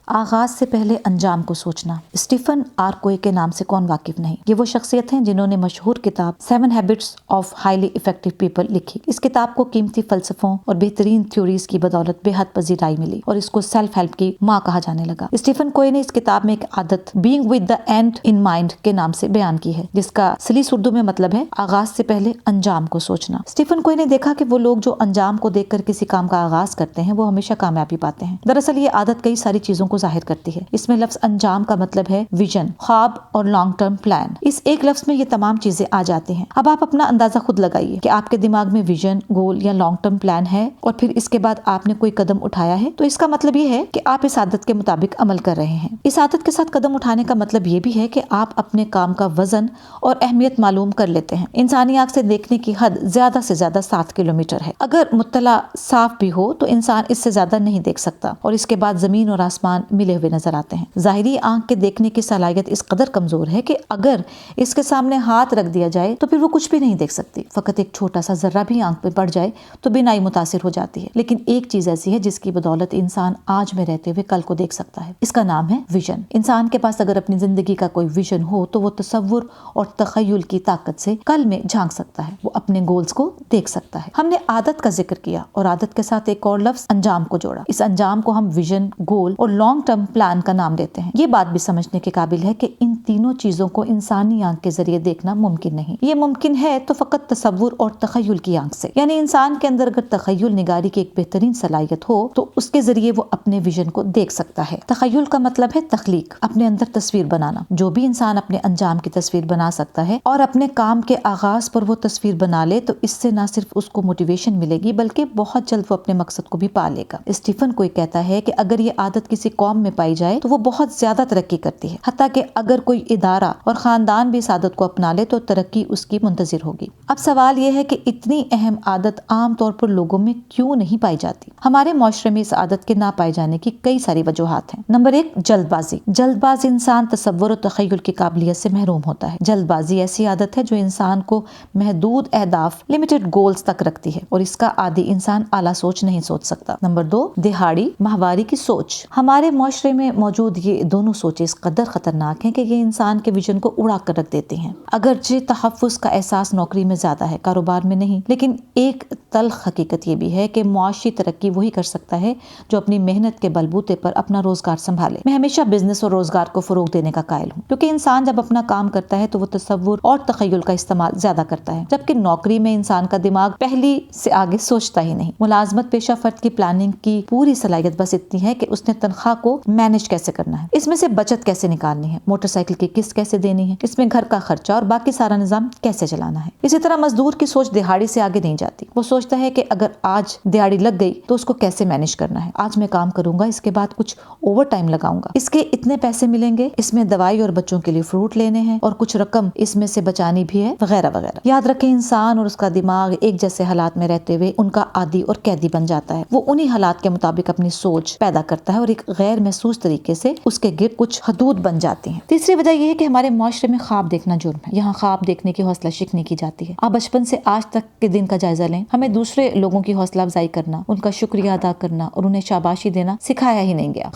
آغاز سے پہلے انجام کو سوچنا۔ اسٹیفن آر کوئے کے نام سے کون واقف نہیں؟ یہ وہ شخصیت ہیں جنہوں نے مشہور کتاب 7 habits of highly effective people لکھی۔ اس کتاب کو قیمتی فلسفوں اور بہترین تھیوریز کی بدولت بے حد پذیرائی ملی اور اس کو سیلف ہیلپ کی ماں کہا جانے لگا۔ اسٹیفن کوئے نے اس کتاب میں ایک عادت being with the and in mind کے نام سے بیان کی ہے، جس کا سلیس اردو میں مطلب ہے آغاز سے پہلے انجام کو سوچنا۔ اسٹیفن کوئے نے دیکھا کہ وہ لوگ جو انجام کو دیکھ کر کسی کام کا آغاز کرتے ہیں وہ ہمیشہ کامیابی پاتے ہیں۔ دراصل یہ عادت کئی ساری چیزوں کو ظاہر کرتی ہے۔ اس میں لفظ انجام کا مطلب ہے ویژن، خواب اور لانگ ٹرم پلان۔ اس ایک لفظ میں یہ تمام چیزیں آ جاتی ہیں۔ اب آپ اپنا اندازہ خود لگائیے کہ آپ کے دماغ میں ویژن، گول یا لانگ ٹرم پلان ہے اور پھر اس کے بعد آپ نے کوئی قدم اٹھایا ہے، تو اس کا مطلب یہ ہے کہ آپ اس عادت کے مطابق عمل کر رہے ہیں۔ اس عادت کے ساتھ قدم اٹھانے کا مطلب یہ بھی ہے کہ آپ اپنے کام کا وزن اور اہمیت معلوم کر لیتے ہیں۔ انسانی آنکھ سے دیکھنے کی حد زیادہ سے زیادہ 7 کلومیٹر ہے۔ اگر مطلع صاف بھی ہو تو انسان اس سے زیادہ نہیں دیکھ سکتا اور اس کے بعد زمین اور آسمان ملے ہوئے نظر آتے ہیں۔ ظاہری آنکھ کے دیکھنے کی صلاحیت اس قدر کمزور ہے کہ اگر اس کے سامنے ہاتھ رکھ دیا جائے تو پھر وہ کچھ بھی نہیں دیکھ سکتی۔ فقط ایک چھوٹا سا ذرہ بھی آنکھ پہ پڑ جائے تو بینائی متاثر ہو جاتی ہے۔ لیکن ایک چیز ایسی ہے جس کی بدولت انسان آج میں رہتے ہوئے کل کو دیکھ سکتا ہے۔ اس کا نام ہے ویژن۔ انسان کے پاس اگر اپنی زندگی کا کوئی ویژن ہو تو وہ تصور اور تخیل کی طاقت سے کل میں جھانک سکتا ہے، وہ اپنے گولز کو دیکھ سکتا ہے۔ ہم نے عادت کا ذکر کیا اور عادت کے ساتھ ایک اور لفظ انجام کو جوڑا۔ اس انجام کو ہم ویژن، گول اور لانگ ٹرم پلان کا نام دیتے ہیں۔ یہ بات بھی سمجھنے کے قابل ہے کہ ان تینوں چیزوں کو انسانی آنکھ کے ذریعے دیکھنا ممکن نہیں۔ یہ ممکن ہے تو فقط تصور اور تخیل کی آنکھ سے۔ یعنی انسان کے اندر اگر تخیل نگاری کی ایک بہترین صلاحیت ہو تو اس کے ذریعے وہ اپنے ویژن کو دیکھ سکتا ہے۔ تخیل کا مطلب ہے تخلیق، اپنے اندر تصویر بنانا۔ جو بھی انسان اپنے انجام کی تصویر بنا سکتا ہے اور اپنے کام کے آغاز پر وہ تصویر بنا لے تو اس سے نہ صرف اس کو موٹیویشن ملے گی بلکہ بہت جلد وہ اپنے مقصد کو بھی پا لے گا۔ اسٹیفن کوئی کہتا ہے کہ اگر یہ عادت کسی قوم میں پائی جائے تو وہ بہت زیادہ ترقی کرتی ہے، حتیٰ کہ اگر کوئی ادارہ اور خاندان بھی اس عادت کو اپنا لے تو ترقی اس کی منتظر ہوگی۔ اب سوال یہ ہے کہ اتنی اہم عادت عام طور پر لوگوں میں کیوں نہیں پائی جاتی؟ ہمارے معاشرے میں اس عادت کے نہ پائے جانے کی کئی ساری وجوہات ہیں۔ نمبر 1، جلد بازی۔ جلد باز انسان تصور و تخیل کی قابلیت سے محروم ہوتا ہے۔ جلد بازی ایسی عادت ہے جو انسان کو محدود اہداف، لمیٹڈ گولز تک رکھتی ہے اور اس کا عادی انسان اعلیٰ سوچ نہیں سوچ سکتا۔ نمبر 2، دہاڑی ماہواری کی سوچ۔ ہمارے معاشرے میں موجود یہ دونوں سوچیں اس قدر خطرناک ہیں کہ یہ انسان کے ویژن کو اڑا کر رکھ دیتی ہیں۔ اگرچہ تحفظ کا احساس نوکری میں زیادہ ہے، کاروبار میں نہیں، لیکن ایک تلخ حقیقت یہ بھی ہے کہ معاشی ترقی وہی کر سکتا ہے جو اپنی محنت کے بلبوتے پر اپنا روزگار سنبھالے۔ میں ہمیشہ بزنس اور روزگار کو فروغ دینے کا قائل ہوں، کیونکہ انسان جب اپنا کام کرتا ہے تو وہ تصور اور تخیل کا استعمال زیادہ کرتا ہے، جبکہ نوکری میں انسان کا دماغ پہلی سے آگے سوچتا ہی نہیں۔ ملازمت پیشہ فرد کی پلاننگ کی پوری صلاحیت بس اتنی ہے کہ اس نے تنخواہ کو مینج کیسے کرنا ہے، اس میں سے بچت کیسے نکالنی ہے، موٹر سائیکل کی قسط کیسے دینی ہے، اس میں گھر کا خرچہ اور باقی سارا نظام کیسے چلانا ہے۔ اسی طرح مزدور کی سوچ دہاڑی سے آگے نہیں جاتی۔ وہ سوچتا ہے کہ اگر آج دہاڑی لگ گئی تو اس کو کیسے مینج کرنا ہے۔ آج میں کام کروں گا، اس کے بعد کچھ اوور ٹائم لگاؤں گا، اس کے اتنے پیسے ملیں گے، اس میں دوائی اور بچوں کے لیے فروٹ لینے ہیں اور کچھ رقم اس میں سے بچانی بھی ہے، وغیرہ وغیرہ۔ یاد رکھیں، انسان اور اس کا دماغ ایک جیسے حالات میں رہتے ہوئے ان کا عادی اور قیدی بن جاتا ہے۔ وہ انہی حالات کے مطابق اپنی سوچ پیدا کرتا ہے اور ایک غیر محسوس طریقے سے اس کے گرد کچھ حدود بن جاتی ہیں۔ تیسری وجہ یہ ہے کہ ہمارے معاشرے میں خواب دیکھنا جرم ہے۔ یہاں خواب دیکھنے کی حوصلہ شکنی کی جاتی ہے۔ آپ بچپن سے آج تک کے دن کا جائزہ لیں، ہمیں دوسرے لوگوں کی حوصلہ افزائی کرنا، ان کا شکریہ ادا کرنا اور انہیں شاباشی دینا سکھایا ہی نہیں گیا۔